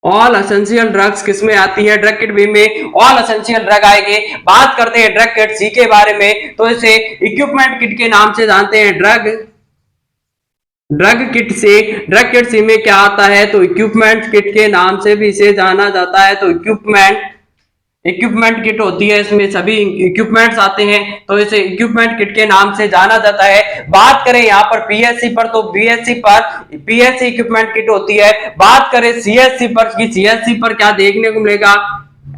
all essential drugs किसमें आती है, ड्रग किट बी में ऑल एसेंशियल ड्रग आएंगे। बात करते हैं ड्रग किट सी के बारे में, तो इसे इक्विपमेंट किट के नाम से जानते हैं। ड्रग किट से, ड्रग किट सी में क्या आता है, तो इक्विपमेंट किट के नाम से भी इसे जाना जाता है। तो इक्विपमेंट किट होती है, इसमें सभी इक्विपमेंट्स आते हैं, तो इसे इक्विपमेंट किट के नाम से जाना जाता है। बात करें यहाँ पर पीएससी पर, तो बीएससी पर पीएससी इक्विपमेंट किट होती है। बात करें सीएससी पर कि सीएससी पर क्या देखने को मिलेगा,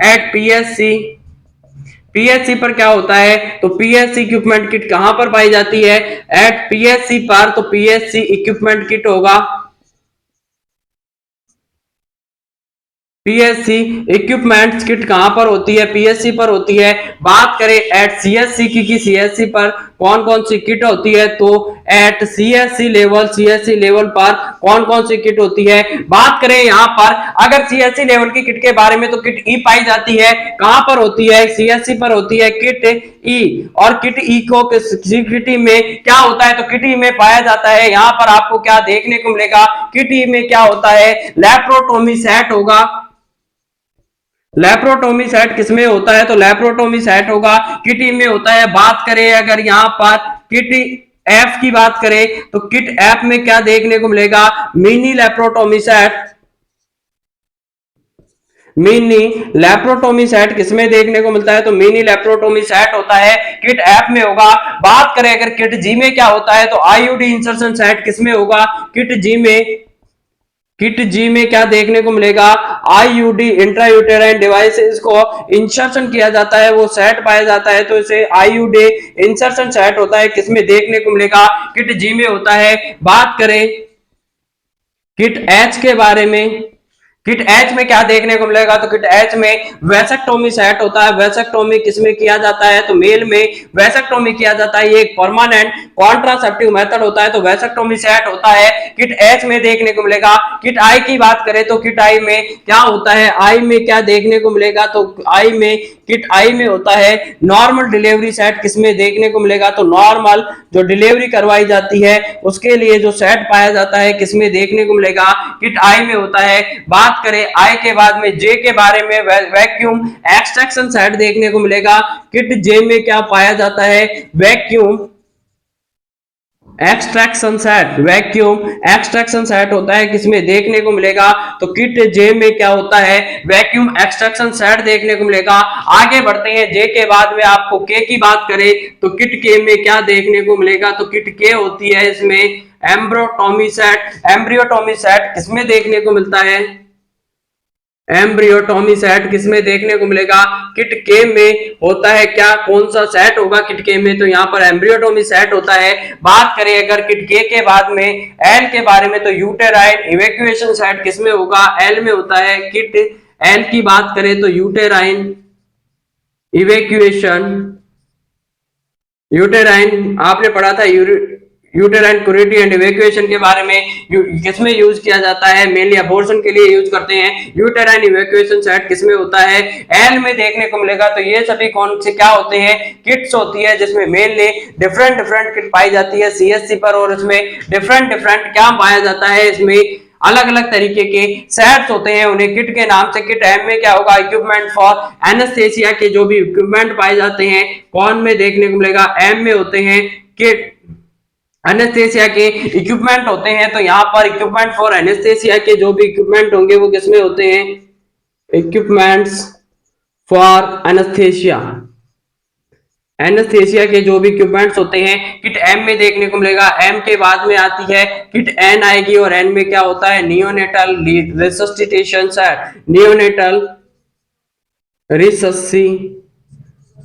एट पीएससी पर क्या होता है, तो पीएससी इक्विपमेंट किट कहां पर पाई जाती है, एट पीएससी पर, तो पीएससी इक्विपमेंट किट होगा, पीएससी इक्विपमेंट्स किट कहां पर होती है, पीएससी पर होती है। बात करें एट सीएससी की सीएससी पर कौन कौन सी किट होती है, तो एट सीएससी लेवल पर कौन कौन सी किट होती है। बात करें यहां पर अगर सीएससी लेवल की किट के बारे में, तो किट ई पाई जाती है, कहां पर होती है, सीएससी पर होती है किट ई। और किट ई को किट ई में क्या होता है, तो किट ई में पाया जाता है, यहां पर आपको क्या देखने को मिलेगा, किट ई में क्या होता है, लेप्रोटोमी सेट होगा। लेप्रोटोमी सेट किसमें होता है, तो लेप्रोटोमी सेट होगा, किट ई में होता है। बात करें अगर यहां पर किट एफ की बात करें, तो किट एफ में क्या देखने को मिलेगा, mini laparotomy set, mini laparotomy set किसमें देखने को मिलता है, तो मिनी लेप्रोटोमी सेट होता है किट एफ में होगा। बात करें अगर किट जी में क्या होता है, तो आईयूडी इंसर्शन सेट किसमें होगा, किट जी में, किट जी में क्या देखने को मिलेगा, आईयूडी इंट्रायूटेराइन डिवाइसेस को इंसर्शन किया जाता है, वो सेट पाया जाता है, तो इसे आईयूडी इंसर्शन सेट होता है, किसमें देखने को मिलेगा, किट जी में होता है। बात करें किट एच के बारे में, किट एच में क्या देखने को मिलेगा, तो किट एच में वैसेक्टोमी सेट होता है। वैसेक्टोमी किसमें किया जाता है, तो मेल में वैसेक्टोमी किया जाता है, ये एक परमानेंट कॉन्ट्रासेप्टिव मेथड होता है, तो वैसेक्टोमी सेट होता है, किट एच में देखने को मिलेगा। किट आई की बात करें, तो किट आई में क्या होता है, आई में क्या देखने को मिलेगा, तो आई में, किट आई में होता है नॉर्मल डिलीवरी सेट, किसमें देखने को मिलेगा, तो नॉर्मल जो डिलीवरी करवाई जाती है उसके लिए जो सेट पाया जाता है, किसमें देखने को मिलेगा, किट आई में होता है। बात करें आई के बाद में जे के बारे में, वैक्यूम एक्सट्रैक्शन सेट देखने को मिलेगा, किट जे में क्या पाया जाता है, vacuum extraction set, vacuum extraction set होता है, किसमें देखने को मिलेगा, तो किट जे में क्या होता है, वैक्यूम एक्सट्रैक्शन सेट देखने को मिलेगा। आगे बढ़ते हैं, जे के बाद में आपको के की बात करें, तो किट के में क्या देखने को मिलेगा, तो किट के होती है इसमें एम्ब्रियोटोमी सेट। एम्ब्रियोटोमी सेट किसमें देखने को मिलता है, एम्ब्रियोटोमी सेट किसमें देखने को मिलेगा, किट के में होता है। क्या कौन सा सेट होगा किट के में, तो यहाँ पर एम्ब्रियोटोमी सेट होता है। बात करें अगर किट के बाद में एल के बारे में, तो यूटेराइन इवैक्यूएशन सेट किसमें होगा, एल में होता है। किट एल की बात करें तो यूटेराइन इवैक्यूएशन, यूटेराइन आपने पढ़ा था यूटेराइन क्यूरिटी एंड इवैक्यूएशन के बारे में, किसमें यूज किया जाता है, मेनली अबॉर्शन के लिए यूज करते हैं। यूटेराइन इवैक्यूएशन सेट किसमें होता है, एल में देखने को मिलेगा। तो ये सभी कौन से क्या होते हैं, किट्स होती है, जिसमें मेनली डिफरेंट डिफरेंट किट पाई जाती है सीएससी पर, और इसमें डिफरेंट डिफरेंट क्या पाया जाता है, इसमें अलग अलग तरीके के सेट्स होते हैं, उन्हें किट के नाम से। किट एम में क्या होगा, इक्विपमेंट फॉर एनेस्थेसिया के जो भी इक्विपमेंट पाए जाते हैं, कौन में देखने को मिलेगा, एम में होते हैं। किट एनेस्थेसिया के इक्विपमेंट होते हैं, तो यहाँ पर इक्विपमेंट फॉर एनेस्थेसिया के जो भी इक्विपमेंट होंगे वो किसमें होते हैं, इक्विपमेंट्स फॉर एनेस्थेसिया, एनेस्थेसिया के जो भी इक्विपमेंट्स होते हैं किट एम में देखने को मिलेगा। एम के बाद में आती है किट एन आएगी, और एन में क्या होता है, neonatal resuscitation set, neonatal resuscitation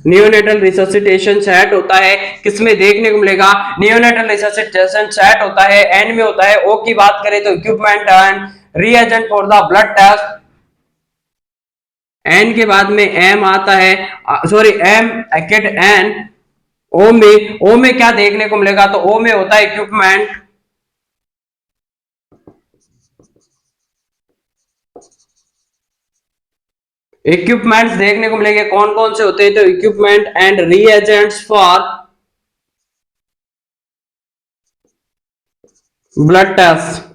neonatal resuscitation set होता है, किसमें देखने को मिलेगा? नियोनेटल रिससिटेशन सेट होता है, एन में होता है। ओ की बात करें तो equipment and reagent for the blood test. N के बाद में एम आता है, sorry M kit N. O में क्या देखने को मिलेगा? तो ओ में होता है इक्विपमेंट। इक्विपमेंट्स देखने को मिलेंगे, कौन कौन से होते हैं? तो equipment and reagents for blood test.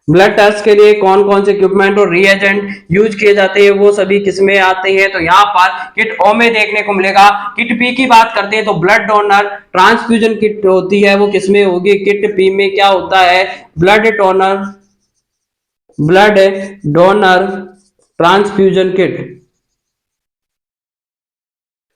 Blood test के लिए कौन कौन से इक्विपमेंट और रिएजेंट यूज किए जाते हैं, वो सभी किसमें आते हैं? तो यहाँ पर किट ओ में देखने को मिलेगा। किट पी की बात करते हैं तो ब्लड डोनर ट्रांसफ्यूजन किट होती है, वो किसमें होगी? किट पी में क्या होता है? Blood donor transfusion kit.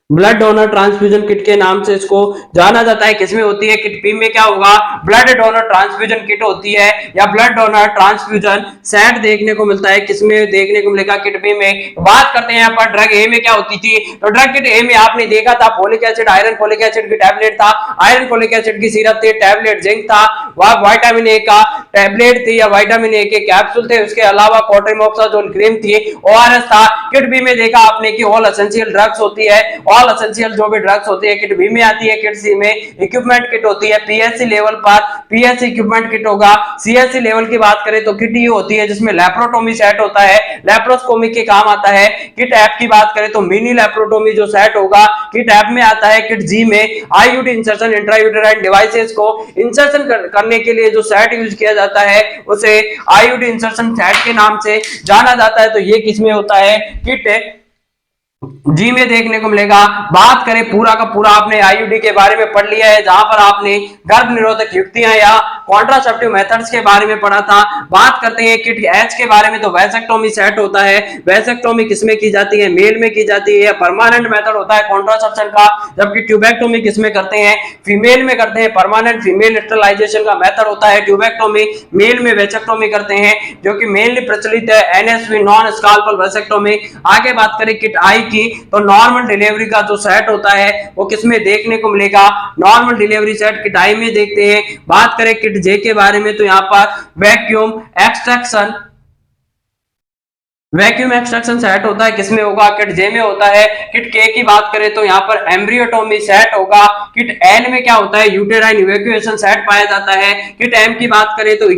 Blood donor transfusion kit के नाम से इसको जाना जाता है। किसमें होती है? किट पी में क्या होगा? ब्लड डोनर ट्रांसफ्यूजन किट होती है, या ब्लड डोनर ट्रांसफ्यूजन सेट देखने को मिलता है। किसमें देखने को मिलेगा? किट पी में। बात करते हैं यहाँ पर ड्रग ए में क्या होती थी? तो ड्रग किट ए में आपने देखा था folic acid, iron folic acid की टैबलेट था, आयरन फोलिक एसिड की सिरप थी, टैबलेट जिंक था, वह विटामिन ए का टैबलेट थी या विटामिन ए के कैप्सूल थे, उसके अलावा कोट्रिमोक्साजोल क्रीम थी, ओआरएस था। किट बी में देखा आपने कि ऑल एसेंशियल ड्रग्स होती है, ऑल एसेंशियल जो भी ड्रग्स होती है किट बी में आती है। किट सी में इक्विपमेंट किट होती है, पीएससी लेवल पर पीएससी इक्विपमेंट किट होगा। सीएससी लेवल की बात करें तो किट यू होती है जिसमें लेप्रोटोमी सेट होता है, लेप्रोस्कोमी के काम आता है। किट एफ की बात करें तो मिनी लेप्रोटोमी जो सेट होगा किट एफ में आता है। किट जी में आईयूडी इंसर्शन इंट्रायूटेराइन डिवाइसेस को इंसर्शन करने के लिए जो सेट यूज किया जाता है उसे आईयूडी इंसर्शन सेट के नाम से जाना जाता है। तो ये किसमें होता है? किट जी में देखने को मिलेगा। बात करें पूरा का पूरा आपने आईयूडी के बारे में पढ़ लिया है, जहां पर आपने गर्भ निरोधक युक्तियां या कॉन्ट्रासेप्टिव मेथड्स के बारे में पढ़ा था। बात करते हैं किट एच के बारे में, तो वैसेक्टोमी सेट होता है। वैसेक्टोमी किसमें की जाती है? मेल में की जाती है, परमानेंट मेथड होता है कॉन्ट्रासेप्शन का। जबकि ट्यूबेक्टोमी किसमें करते हैं? फीमेल में करते हैं, परमानेंट फीमेल स्टरलाइजेशन का मेथड होता है ट्यूबेक्टोमी। मेल में वैसेक्टोमी करते हैं, जो कि मेनली प्रचलित है एनएसवी नॉन स्काल्पल वैसेक्टोमी। आगे बात करें किट आई की, तो नॉर्मल डिलीवरी का जो सेट होता है वो किसमें देखने को मिलेगा? नॉर्मल डिलीवरी सेट किट आई में देखते हैं। बात करें किट जे के बारे में, तो यहां पर वैक्यूम एक्सट्रैक्शन सेट होता है, किसमें होगा? किट जे में होता है। किट के की बात करें तो यहाँ पर एम्ब्रियोटोमी सेट होगा। किट एल में क्या होता है? यूटेराइन इवैक्यूएशन सेट पाया जाता है। किट एम की बात करें तो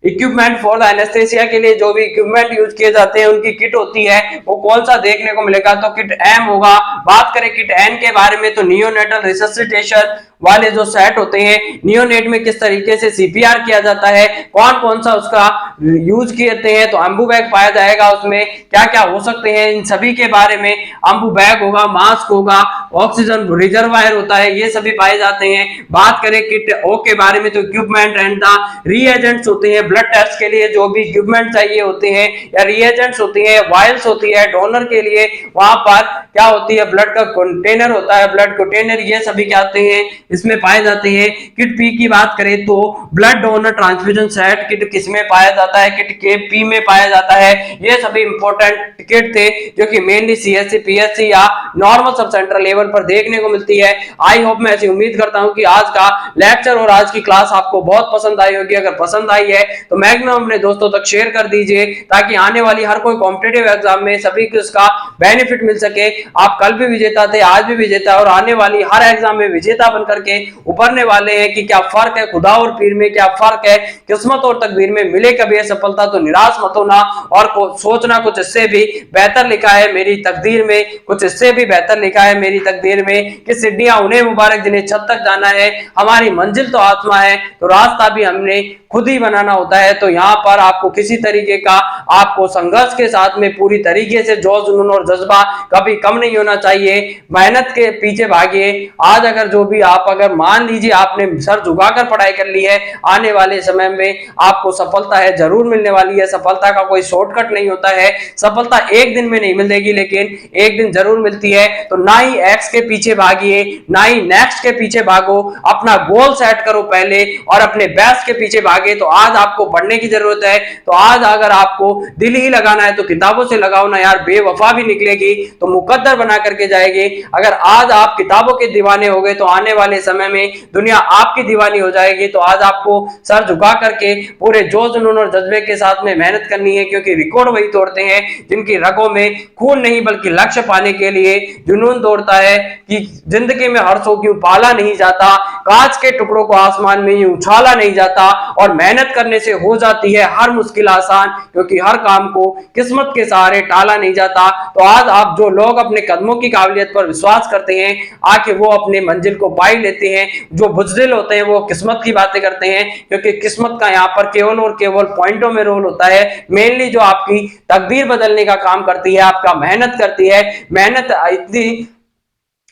इक्विपमेंट फॉर द एनेस्थेसिया के लिए जो भी इक्विपमेंट यूज किए जाते हैं उनकी किट होती है, वो कौन सा देखने को मिलेगा? तो किट एम होगा। बात करें किट एन के बारे में, तो नियोनेटल रिससिटेशन वाले जो सेट होते हैं, नियोनेट में किस तरीके से सीपीआर किया जाता है, कौन कौन सा उसका यूज किए हैं? तो अम्बू बैग पाया जाएगा, उसमें क्या क्या हो सकते हैं इन सभी के बारे में। अम्बू बैग होगा, मास्क होगा, ऑक्सीजन रिजर्वायर होता है, ये सभी पाए जाते हैं। बात करें किट ओ के बारे में, तो इक्विपमेंट एंड द रिएजेंट्स होते हैं। ब्लड टेस्ट के लिए जो भी इक्विपमेंट चाहिए होते हैं या रिएजेंट्स होती है, वायल्स होती है डोनर के लिए, वहां पर क्या होती है? ब्लड का कंटेनर होता है, ब्लड कंटेनर, ये सभी क्या आते हैं? इसमें पाए जाते हैं। किट पी की बात करें तो blood donor transfusion set kit किसमें पाया जाता है? किट के पी में पाया जाता है। ये सभी इंपॉर्टेंट किट थे जो कि मेनली सीएससी पीएससी या नॉर्मल सब सेंटर लेवल पर देखने को मिलती है। आई होप, मैं ऐसी उम्मीद करता हूं कि आज का लेक्चर और आज की क्लास आपको बहुत पसंद आई होगी। अगर पसंद आई है तो मैक्सिमम अपने दोस्तों तक शेयर कर दीजिए, ताकि आने वाली हर कोई कॉम्पिटिटिव एग्जाम में सभी को इसका बेनिफिट मिल सके। आप कल भी विजेता थे, आज भी विजेता, और आने वाली हर एग्जाम में विजेता बनकर के उभरने वाले हैं। कि क्या फर्क है खुदा और पीर में, क्या फर्क है किस्मत और तकदीर में। मिले कभी सफलता तो निराश मत होना, और सोचना कुछ इससे भी बेहतर लिखा है मेरी तकदीर में, कुछ इससे भी बेहतर लिखा है मेरी तकदीर में। कि सीढ़ियां उन्हें मुबारक जिन्हें छत तक जाना है, हमारी मंजिल तो आसमां है, तो रास्ता भी हमने खुद ही बनाना होता है। तो यहाँ पर आपको किसी तरीके का आपको संघर्ष के साथ में पूरी तरीके से जोश जुनून और जज्बा कभी कम नहीं होना चाहिए। मेहनत के पीछे भागिए। आज अगर जो भी आप अगर मान लीजिए आपने सर झुकाकर पढ़ाई कर ली है, आने वाले समय में आपको सफलता है जरूर मिलने वाली है। सफलता का कोई शॉर्टकट नहीं होता है, सफलता एक दिन में नहीं मिलेगी, लेकिन एक दिन जरूर मिलती है। तो ना ही एक्स के पीछे भागिए, ना ही नेक्स्ट के पीछे भागो। अपना गोल सेट करो पहले और अपने बेस्ट के पीछे भागे। तो आज आपको पढ़ने की जरूरत है, तो आज अगर आपको दिल ही लगाना है तो किताबों से लगाओ ना यार, बेवफा भी निकलेगी तो मुकद्दर बना करके जाएगी। अगर आज आप किताबों के दीवाने हो गए तो आने वाले समय में दुनिया आपकी दीवानी हो जाएगी। तो आज आपको सर झुका करके पूरे जोश जुनून और जज्बे के साथ में मेहनत करनी है, क्योंकि रिकॉर्ड वही तोड़ते हैं जिनकी रगों में खून नहीं बल्कि लक्ष्य पाने के लिए जुनून दौड़ता है। कि जिंदगी में हर्षों क्यों पाला नहीं जाता, कांच के टुकड़ों को आसमान में यूं उछाला नहीं जाता, और मेहनत करने से हो जाती है हर मुश्किल आसान, क्योंकि हर काम को किस्मत के सहारे टाला नहीं जाता। तो आज आप जो लोग अपने कदमों की काबिलियत पर विश्वास करते हैं, आके वो अपने मंजिल को पा ही लेते हैं। जो बुज़दिल होते हैं वो किस्मत की बातें करते हैं, क्योंकि किस्मत का यहाँ पर केवल और केवल पॉइंटों में रोल होता है। मेनली जो आपकी तकदीर बदलने का काम करती है, आपका मेहनत करती है।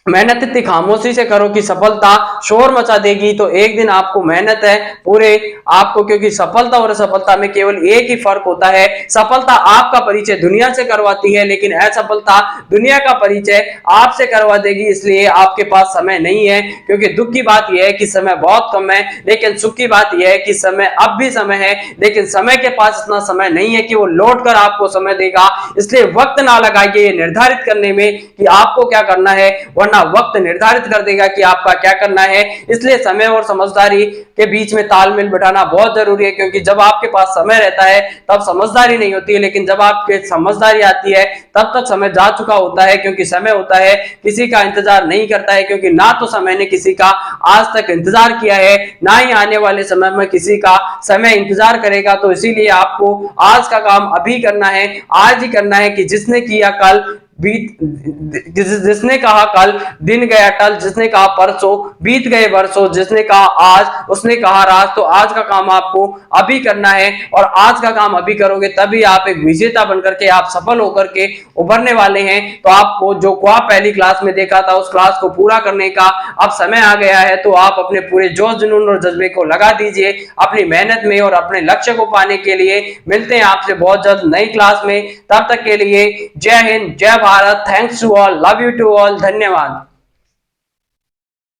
मेहनत इतनी खामोशी से करो कि सफलता शोर मचा देगी। तो एक दिन आपको मेहनत है पूरे आपको, क्योंकि सफलता और असफलता में केवल एक ही फर्क होता है। सफलता आपका परिचय दुनिया से करवाती है, लेकिन असफलता दुनिया का परिचय आपसे करवा देगी। इसलिए आपके पास समय नहीं है, क्योंकि दुख की बात यह है कि समय बहुत कम है, लेकिन सुख की बात यह है कि समय अब भी समय है, लेकिन समय के पास इतना समय नहीं है कि वो लौट कर आपको समय देगा। इसलिए वक्त ना लगाइए ये निर्धारित करने में कि आपको क्या करना है, वरना वक्त निर्धारित कर देगा कि आपका क्या करना है। इसलिए समय और समझदारी के बीच में तालमेल बिठाना बहुत जरूरी है, क्योंकि जब आपके पास समय रहता है तब समझदारी नहीं होती है, लेकिन जब आपके समझदारी आती है तब तक समय जा चुका होता है। क्योंकि समय होता है किसी का इंतजार नहीं करता है, क्योंकि ना तो समय ने किसी का आज तक इंतजार किया है, ना ही आने वाले समय में किसी का समय इंतजार करेगा। तो इसीलिए आपको आज का काम अभी करना है, आज ही करना है। कि जिसने किया कल जिसने कहा कल दिन गया टल, जिसने कहा परसों बीत गए बरसों, जिसने कहा आज उसने कहा रात। तो आज का काम आपको अभी करना है, और आज का काम अभी करोगे तभी आप एक विजेता बनकर के आप सफल होकर के उभरने वाले हैं। तो आपको जो ख्वाब पहली क्लास में देखा था उस क्लास को पूरा करने का अब समय आ गया है। तो आप अपने पूरे जोश जुनून और जज्बे को लगा दीजिए अपनी मेहनत में, और अपने लक्ष्य को पाने के लिए मिलते हैं आपसे बहुत जल्द नई क्लास में। तब तक के लिए Jai Hind, Jai Bharat, thanks to all, love you to all, धन्यवाद।